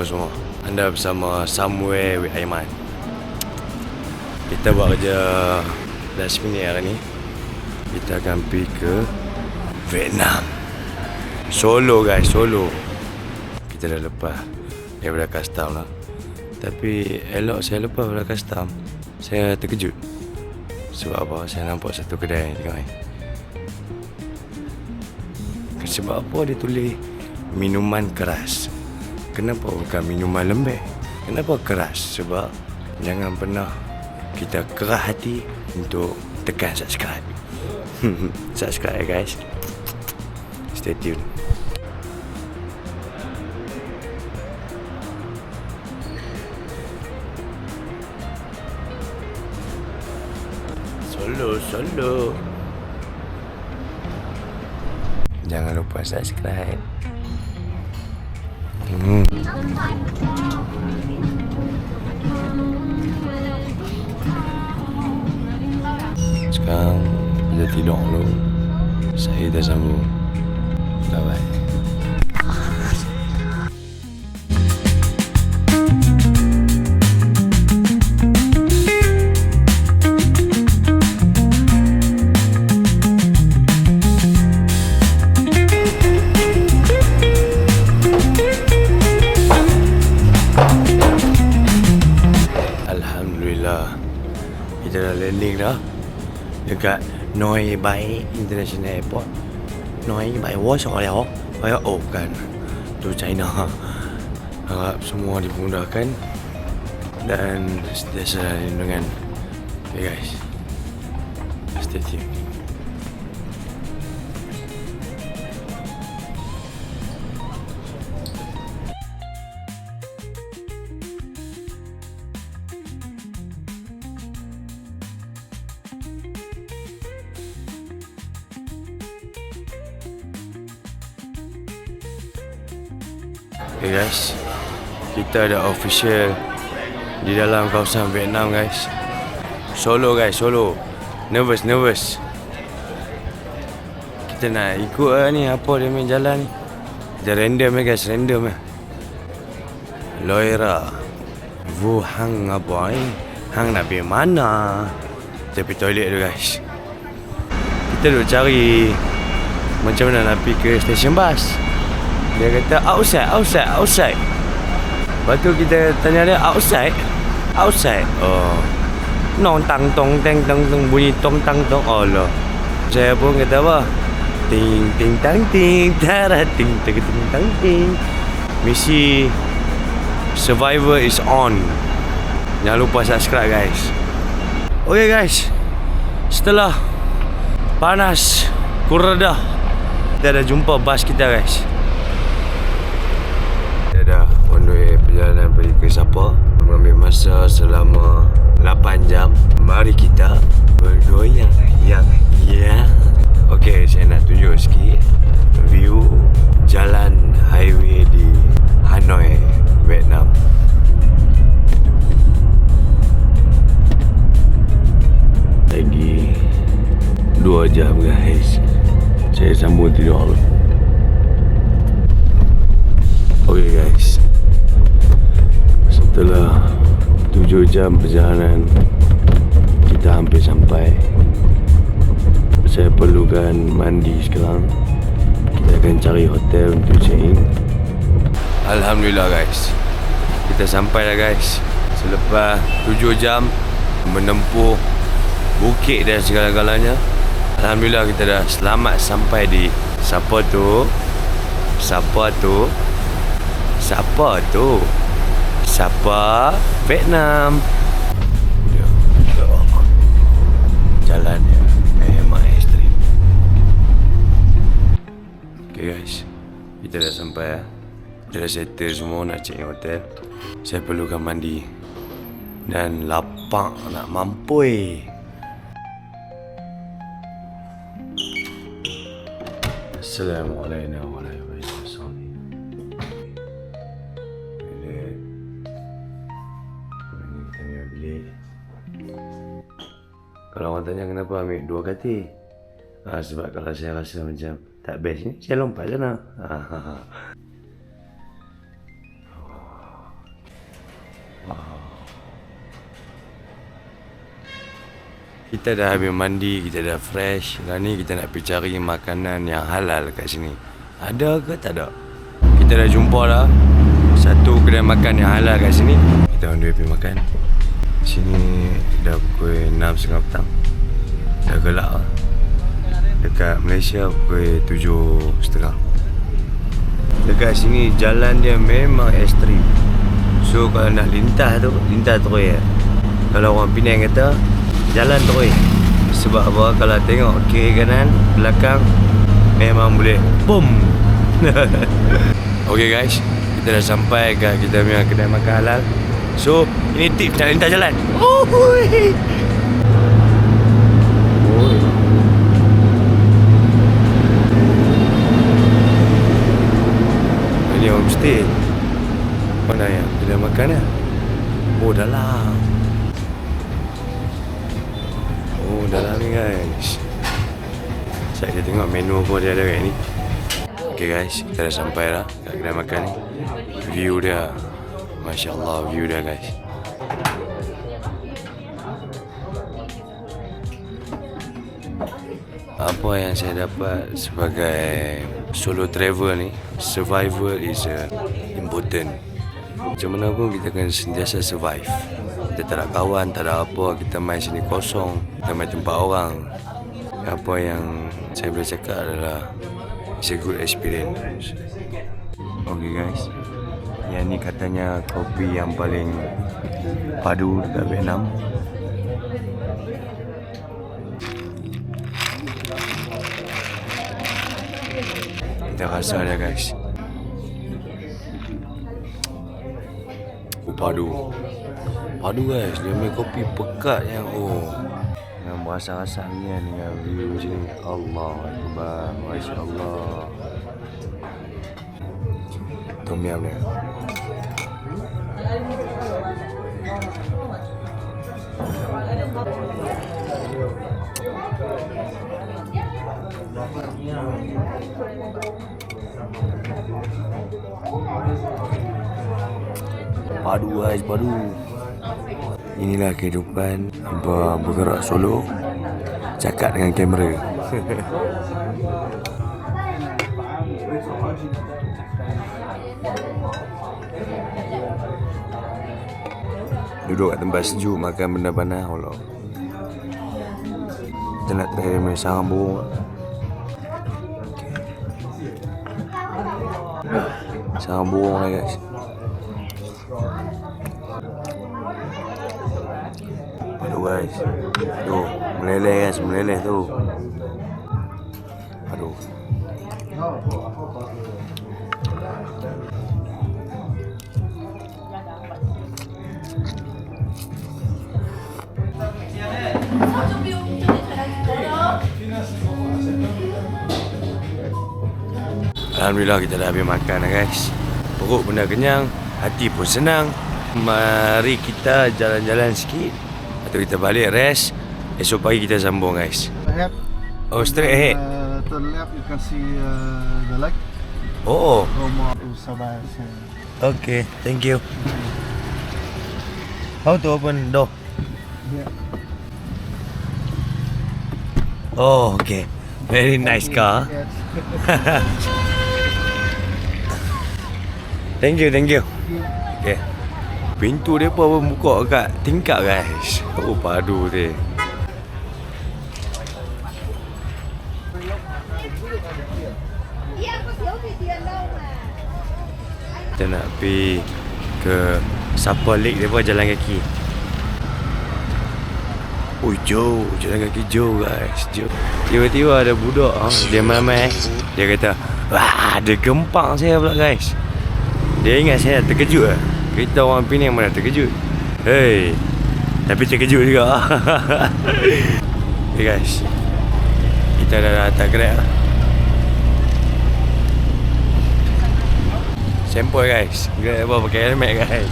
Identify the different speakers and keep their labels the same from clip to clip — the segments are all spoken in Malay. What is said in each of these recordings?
Speaker 1: semua? Anda bersama Somewhere with Aiman. Kita buat kerja last minute hari ni. Kita akan pergi ke Vietnam. Solo guys, solo. Kita dah lepas daripada custom lah. Tapi elok saya lepas daripada custom. Saya terkejut. Sebab apa? Saya nampak satu kedai tengok ni. Sebab apa dia tulis minuman keras? Kenapa bukan minuman lembek? Kenapa keras? Sebab jangan pernah kita kerah hati untuk tekan subscribe. Subscribe guys. Stay tune. Solo. Jangan lupa subscribe. Sekarang kita tidur dulu. Saya dah sambung. Bye-bye. Kita dah landing dah dekat Noi Bai International Airport. Noi Bai Warsaw lah. Oh bukan, tu China. Harap semua dimudahkan dan sentiasa lindungan. Okay guys, stay tuned. Okay guys, kita ada official di dalam kawasan Vietnam guys. Solo guys, solo. Nervous. Kita nak ikut lah ni apa dia main jalan ni. Kita random guys, random lah. Loira Vu hang apa ni? Hang nak pergi mana? Kita pergi toilet tu guys. Kita duk cari macam mana nak pergi ke stesen bas. Dia kata outside. Lepas tu kita tanya dia outside. Oh, nong tang tong bunyi tong tang tong. Oh lah. Saya pun kata apa? Ting tang ting tara ting tang ting. Misi Survivor is on. Jangan lupa subscribe guys. Okay guys, setelah panas kureda, kita dah jumpa bas kita guys. Dah on the way perjalanan pergi ke Sabah, mengambil masa selama 8 jam. Mari kita bergoyang. Okey, saya nak tunjuk sikit view jalan highway di Hanoi, Vietnam. Lagi 2 jam guys. Saya sambung tidur dulu. Okay guys, setelah 7 jam perjalanan, kita hampir sampai. Saya perlukan mandi sekarang. Kita akan cari hotel untuk check in. Alhamdulillah guys, kita sampai dah guys. Selepas 7 jam menempuh bukit dan segala-galanya, alhamdulillah kita dah selamat sampai di Siapa tu? Sapa Vietnam. Jalan memang ekstrim. Okay guys, kita dah sampai. Kita dah settle semua nak check in hotel. Saya perlukan mandi dan lapar nak mampui. Assalamualaikum warahmatullahi wabarakatuh. Kalau orang tanya kenapa ambil 2 katil, sebab kalau saya rasa macam tak best ni, saya lompat sana. Kita dah habis mandi, kita dah fresh. Lah ni kita nak pergi cari makanan yang halal kat sini. Ada ke tak ada? Kita dah jumpa dah satu kedai makan yang halal kat sini. Kita on the way pergi makan. Sini dah pukul 6.30 petang. Dah gelap lah. Dekat Malaysia pukul 7.30. Dekat sini jalan dia memang ekstrim. So kalau nak lintas tu, lintas terus ya. Kalau orang Penang kata jalan terus. Sebab apa? Kalau tengok kiri kanan, belakang, memang boleh boom. Okay guys, kita dah sampai kat kita punya kedai makan halal. So ini tips nak lintas jalan. Ini homestay. Mana yang kedai makan ya? Oh dalam. Oh dalam ni guys. Saya tengok menu apa dia ada kat ni. Okay guys, kita dah sampai dah kat kedai makan ni. View dia, Masya Allah view dia guys. Apa yang saya dapat sebagai solo travel ni, survival is important. Macam mana pun kita akan sentiasa survive. Kita tak ada kawan, tak ada apa, kita main sini kosong, kita main tempat orang. Apa yang saya boleh cakap adalah it's a good experience. Okay guys, yang ni katanya kopi yang paling padu dekat Vietnam. Kita rasa dia guys. Padu. Padu guys, dia punya kopi pekat yang dengan rasa-rasa ni dengan view macam ni. Allah Akbar, Masya Allah. Tom yum dia. Padu guys, padu. Inilah kehidupan hampa bergerak solo, cakap dengan kamera. Duduk kat tempat sejuk, makan benda panas. Allah. Kita nak try main sarang burung. Sarang burung lah guys. Aduh guys, tuh meleleh guys, meleleh tu. Aduh. Alhamdulillah kita dah habis makan dah guys. Perut pun dah kenyang, hati pun senang. Mari kita jalan-jalan sikit atau kita balik rest. Esok pagi kita sambung guys.
Speaker 2: Ahead.
Speaker 1: Oh straight ahead.
Speaker 2: To the left you can see the lake.
Speaker 1: Oh.
Speaker 2: Go more to Sabah.
Speaker 1: Okay, thank you. How to open door?
Speaker 2: Yeah.
Speaker 1: Oh, okay. Very nice car.
Speaker 2: Yes.
Speaker 1: Thank you, thank you. Okay. Pintu dia pun buka kat tingkap guys. Oh, padu dia. Kita nak pergi ke Sapa Lake, dia pun jalan kaki. Oh, jauh. Jalan kaki jauh guys. Jauh. Tiba-tiba ada budak dia main-main. Dia kata, wah, ada gempang saya pula guys. Dia ingat saya terkejut lah. Kita orang Penang mana terkejut. Hey, tapi terkejut juga. Okay guys, kita dah datang kedai lah. Sempoi guys. Kedai apa pakai helmet guys.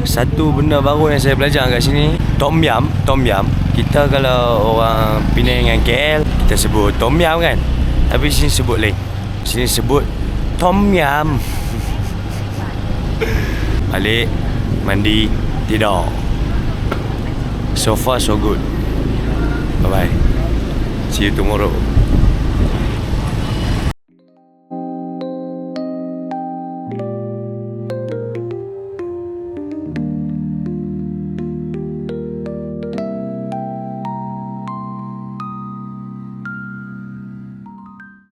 Speaker 1: Satu benda baru yang saya belajar kat sini, Tom Yum. Kita kalau orang Penang dengan KL, kita sebut Tom Yum kan. Tapi sini sebut lain. Sini sebut Tom Yum. balik, mandi, tidur. So far so good. Bye bye. See you tomorrow.